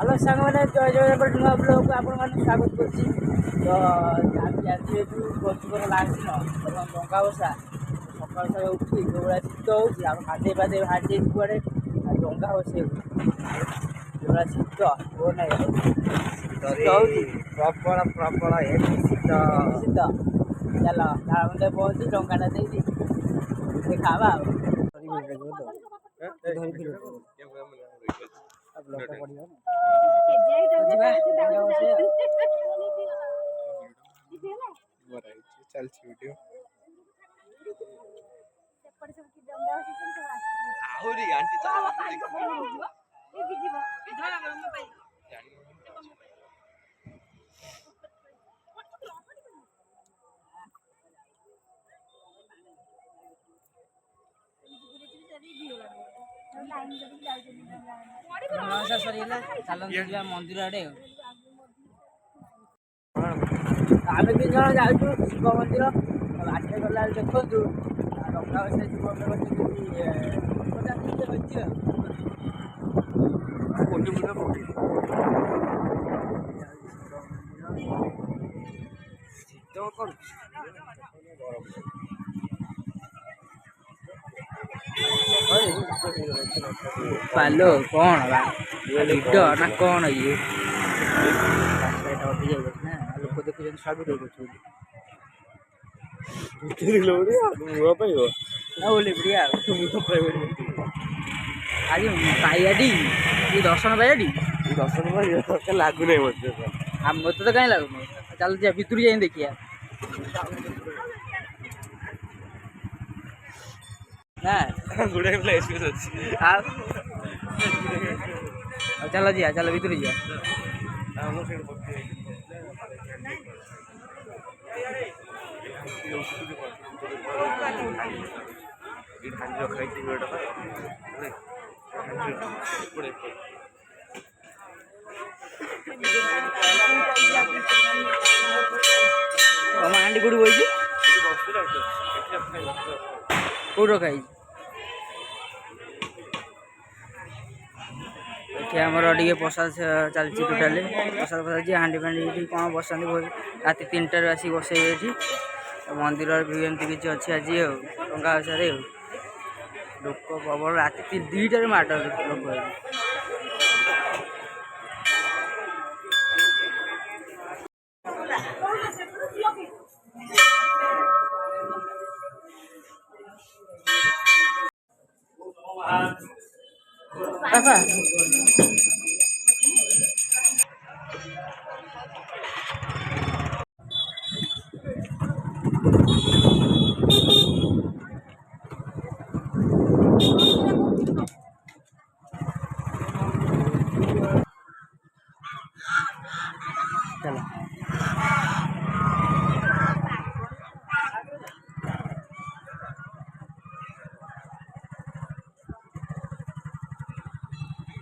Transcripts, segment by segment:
Hello সাংবাদিক জয় জগন্নাথ নূয়া ব্লগକୁ ଆପଣମାନଙ୍କୁ ସ୍ୱାଗତ କରୁଛି। ତ ଆଜି ଯେହେତୁ ପଞ୍ଚୁକର ଲାଷ୍ଟ ଦିନ ଏବଂ ଡଙ୍ଗା ଭସା ସକାଳୁ ସକାଳୁ ଉଠି ଯେଉଁଭଳିଆ ଶୀତ ହେଉଛି ଆମେ ଗାଧେଇ ପାଧେଇ ବାହାରି ଯାଇଛୁ କୁଆଡ଼େ ଡଙ୍ଗା ଭସେଇବୁ। ଯେଉଁଭଳିଆ ଶୀତ କୁହ ନାହିଁ ଶୀତ ହେଉଛି ପ୍ରବଳ ଶୀତ ଶୀତ। ଚାଲ ତାଳ ପହଞ୍ଚି ଡଙ୍ଗାଟା ଦେଇକି ଖାଇବା ଆଉ ଚାଲିଛି ଭିଡିଓ ସରିଗଲା। ଚାଲନ୍ତୁ ଯିବା ମନ୍ଦିର ଆଡ଼େ। ଆମେ 3 ଜଣ ଯାଉଛୁ ଶିବ ମନ୍ଦିର। ବାଟରେ ଗଲାବେଳେ ଦେଖନ୍ତୁ ଡଙ୍ଗା ଭସା ଶିବ ପାଲୋ କ'ଣ ଭିଡ଼ ନା କ'ଣ ଇଏ ନା ଲୋକ ଦେଖୁଛନ୍ତି ସବୁ ଦେଖୁଛନ୍ତି ମୁହଁ ପାଇବ ନା ବୋଲି ବଢ଼ିଆ ଆଜି ପାଇଆଟି ଦର୍ଶନ ପାଇଆଟି ଦର୍ଶନ ପାଇବ ଲାଗୁନାହିଁ ମତେ ଆଉ ମୋତେ ତ କାହିଁ ଲାଗୁନି। ଚାଲ ଯିବା ଭିତରୁ ଯାଇ ଦେଖିବା ନା ଗୁଡ଼ାଏ ପ୍ଲେସ୍ ଅଛି। ଆଉ ଚାଲ ଯିବା, ଚାଲ ଭିତରୁ ଯିବା। ତମ ଆଣ୍ଟି କୋଉଠି ବଇଛି? କୋଉଠି ରଖା ହେଇଛି? ଏଠି ଆମର ଟିକେ ପ୍ରସାଦ ଚାଲିଛି। ଟୋଟାଲି ପ୍ରସାଦ ହାଣ୍ଡି ଫାଣ୍ଡି ଏଠି କ'ଣ ବସାନ୍ତି ରାତି 3ଟାରୁ ଆସିକି ବସେଇବେ ଏଠି। ମନ୍ଦିରର ବି ଏମିତି କିଛି ଅଛି ଆଜି ଆଉ ଡଙ୍ଗା ଭସାରେ ଆଉ ଲୋକ ପ୍ରବଳ। ରାତି 2ଟାରେ ମାଡ଼ ଲୋକ ବାପା ଚାଲ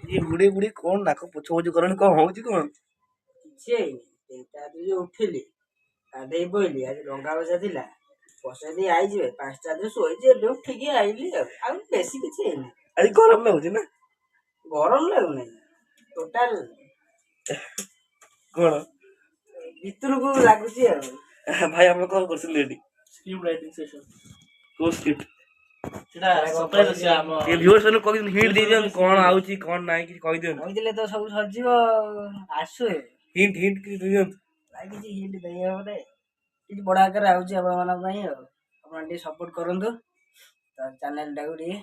ଇଏ ବୁଢୀ କଣ ନାକ ପୋଛ ପୋଛ କରନି, କଣ ହଉଛି କଣ? କିଛି ହେଇନି। 3ଟାରେ ଉଠିଲି, ଗାଧେଇ ପଇଲି। ଆଜି ଡଙ୍ଗା ଭସା ଥିଲା, ବସେଇ ଦେଇ ଆଇଯିବେ। 5ଟାରେ ଶୋଇଛି, ଏବେ ଉଠିକି ଆଇଲି ଆଉ ବେଶୀ କିଛି ହେଇନି। ଆଜି ଗରମ ଲାଗୁଛି ନା? ଗରମ ଲାଗୁନାହିଁ ଟୋଟାଲ, କଣ ଭିତରକୁ ଲାଗୁଛି ଆଉ। ଭାଇ ଆମେ କଣ କରୁଥିଲୁ ଏଠି? Script writing session. କୋଉ ସ୍କ୍ରିପ୍ଟ? ସେଟା ସରପ୍ରାଇଜ ଅଛି। ଆମ ଏ ଭିଉଅର୍ସ ମାନଙ୍କୁ କହି ହିଣ୍ଟ ଦେଇ ଦିଅନ୍ତୁ କଣ ଆଉଛି କଣ ନାହିଁ କିଛି କହି ଦିଅନ୍ତୁ। କହିଥିଲେ ତ ସବୁ ସରିଯିବ। ଆସୁ ହିଣ୍ଟ କିଛି ଦେଇ ଦିଅନ୍ତୁ। ଭାଇ କିଛି ହିଣ୍ଟ ଦେଇ ହବ କିଛି ବଡ଼ ଆକାରରେ ଆଉଛି ଆପଣମାନଙ୍କ ପାଇଁ ଆଉ। ଆପଣ ଟିକେ ସପୋର୍ଟ କରନ୍ତୁ ତ ଚ୍ୟାନେଲଟାକୁ ଟିକେ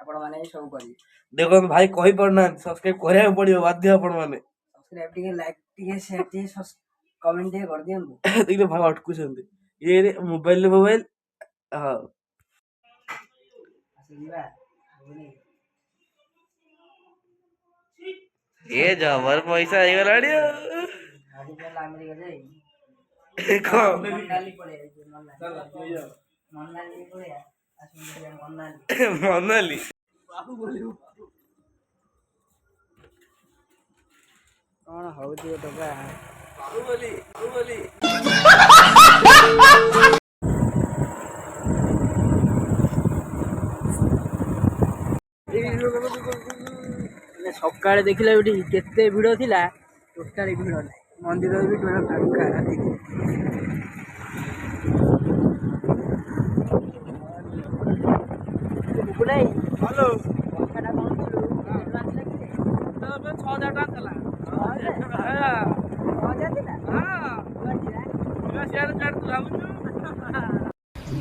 ଆପଣମାନେ ବି ସବୁ କରିବେ। ଦେଖନ୍ତୁ ଭାଇ କହିପାରୁନାହାନ୍ତି, ସବସ୍କ୍ରାଇବ କରିବାକୁ ପଡିବ ବାଧ୍ୟ ଆପଣ ମାନେ। ସବସ୍କ୍ରାଇବ ଟିକେ, ଲାଇକ୍ ଟିକେ, ସେୟାର ଟିକେ, କମେଣ୍ଟ ଟିକେ କରିଦିଅନ୍ତୁ। ଦେଖିଲେ ଭାଇ ଅଟକୁଛନ୍ତି ଇଏ ମୋବାଇଲ ହଁ ଏ ଜବର ପଇସା ହେଇଗଲାଣି ଆଉ। ମନାଲି କଣ ହଉଛି ଟୋକା? ସକାଳେ ଦେଖିଲେ ଏଠି କେତେ ଭିଡ଼ ଥିଲା, ଟୋଟାଲି ଭିଡ଼ ନାହିଁ। ମନ୍ଦିର ବି ପୁରା ଫାଙ୍କା ରାତିରେ। ବୁକୁନାଇ ହ୍ୟାଲୋ। ଟଙ୍କାଟା କ'ଣ ଥିଲୁ? 6,000 ଟଙ୍କା ଥିଲା। 6,000 ଥିଲା?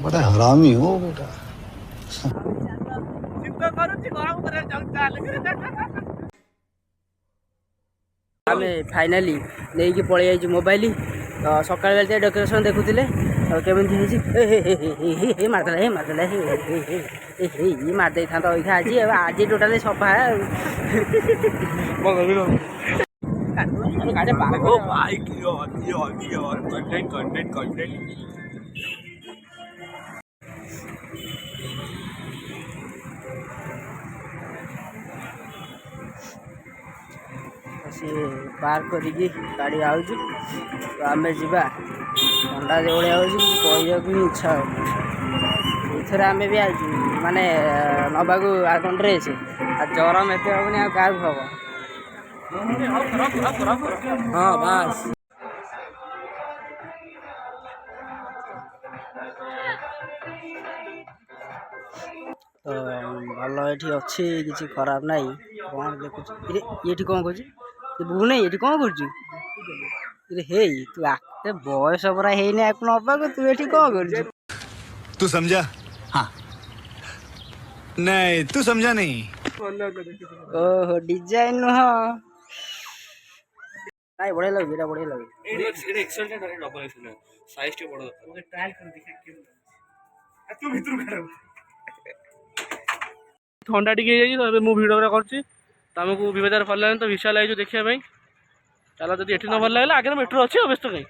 बड़ा हरामी हो बेटा। ଆମେ ଫାଇନାଲି ନେଇକି ପଳେଇ ଯାଇଛୁ ମୋବାଇଲ। ତ ସକାଳ ବେଳେ ଡେକୋରେସନ୍ ଦେଖୁଥିଲେ ଆଉ କେମିତି ହେଇଛି। ହେ ମାରିଦେଲା ଇଏ ମାରିଦେଇଥାନ୍ତ ଅଇଖା ଆଜି ଆଉ ଆଜି ଟୋଟାଲି ସଫା ଆଉ ସିଏ ପାର୍କ କରିକି ଗାଡ଼ି ଆଉଛି। ତ ଆମେ ଯିବା। ଥଣ୍ଡା ଯେଭଳିଆ ହେଉଛି କହିବାକୁ ହିଁ ଇଚ୍ଛା ହେଉନି। ଏଇଥର ଆମେ ବି ଆଇଛୁ ମାନେ ନେବାକୁ ଆଉ କ'ଣ ଡ୍ରେସ୍। ଆଉ ଗରମ ଏତେ ହେବନି ଆଉ କାହାକୁ ହବ। ହଁ ବାସ୍। ତ ଭଲ ଏଠି ଅଛି, କିଛି ଖରାପ ନାହିଁ। କ'ଣ ଦେଖୁଛୁ ଏଠି କ'ଣ କରୁଛୁ? ତୁ ବୋହୁ ନାହିଁ ଏଠି କ'ଣ କରୁଛୁ? ହେଇ ତୁ ବୟସ ପରା ହେଇନି ଆକୁ ନବାକୁ, ତୁ ଏଠି କ'ଣ କରୁଛୁ? तू समझा? हाँ नहीं तू समझा नहीं। ଓହୋ ଡିଜାଇନ ନୁହଁ। ନାଇଁ ବଢ଼ିଆ ଲାଗୁଛି, ଏଇଟା ବଢ଼ିଆ ଲାଗୁଛି। ଥଣ୍ଡା ଟିକେ ହେଇଯାଇଛି ତ ଏବେ ମୁଁ ଭିଡ଼ିଓ କରୁଛି। ତମକୁ ବିବାଜାର ଭଲ ଲାଗେନି ତ ବିଶାଲ ଆଇଛୁ ଦେଖିବା ପାଇଁ। ଚାଲ ଯଦି ଏଠି ନ ଭଲ ଲାଗିଲା ଆଗରେ ମେଟ୍ରୋ ଅଛି, ଅବଶ୍ୟ କାହିଁ।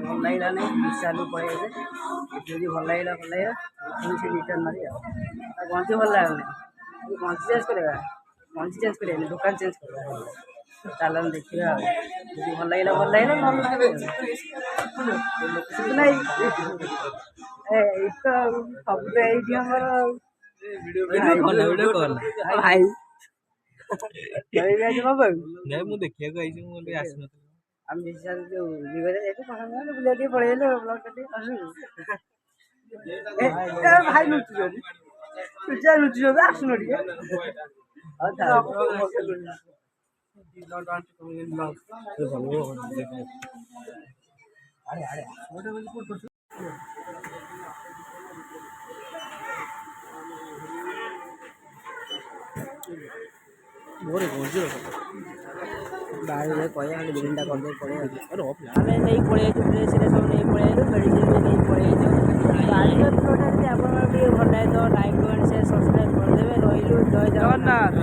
ଭଲ ଲାଗିଲା ନାହିଁ ବିଶାଲକୁ ପଳେଇ ଆସିଲେ। ଏଠି ଯଦି ଭଲ ଲାଗିଲା ସେ ରିଟର୍ନ ମାରି ଆଉ ଗଞ୍ଜି ଭଲ ଲାଗୁନି। ଗଞ୍ଜି ଚେଞ୍ଜ କରିବା, ଗଞ୍ଜି ଚେଞ୍ଜ କରିବାନି, ଦୋକାନ ଚେଞ୍ଜ କରିବା। ଚାଲ ଦେଖିବା ଆଉ ଯଦି ଭଲ ଲାଗିଲା ନହେଲେ ନାଇଁ। ଏଇ ତ ସବୁ ତ ଏଇଠି ଆମର ଭାଇ ମୁଁ ଦେଖିବାକୁ ଆଇଛି, ମୁଁ ଆସିନଥିଲି। ଆମେ ବିଶାଲ ଯୋଉ ବିବାଦ ଯାଇଛୁ ବୁଲିବା ଟିକେ ପଳେଇଲେ ଭାଇ ଲୁଚୁଛନ୍ତି, ଲୁଚୁଛନ୍ତି ଆସୁନ ଟିକେ। ବାହାରେ କହିବା ବିଲ୍ଡିଂଟା କରିଦେଇ ପଳେଇ ଆମେ ନେଇ ପଳେଇ ଯାଇଛୁ। ଡ୍ରେସ୍ରେ ସବୁ ନେଇ ପଳେଇ ଯାଇଛୁ, ମେଡ଼ିସିନ ବି ନେଇ ପଳେଇ ଯାଇଛୁ। ଆଜିର ଭିଡ଼ିଓଟା ଯଦି ଆପଣଙ୍କର ଟିକେ ଭଲ ଲାଗେ ତ ଲାଇକ୍ କମେଣ୍ଟ ସେୟାର ସବସ୍କ୍ରାଇବ୍ କରିଦେବେ। ରହିଲୁ, ଜୟ ଜଗନ୍ନାଥ।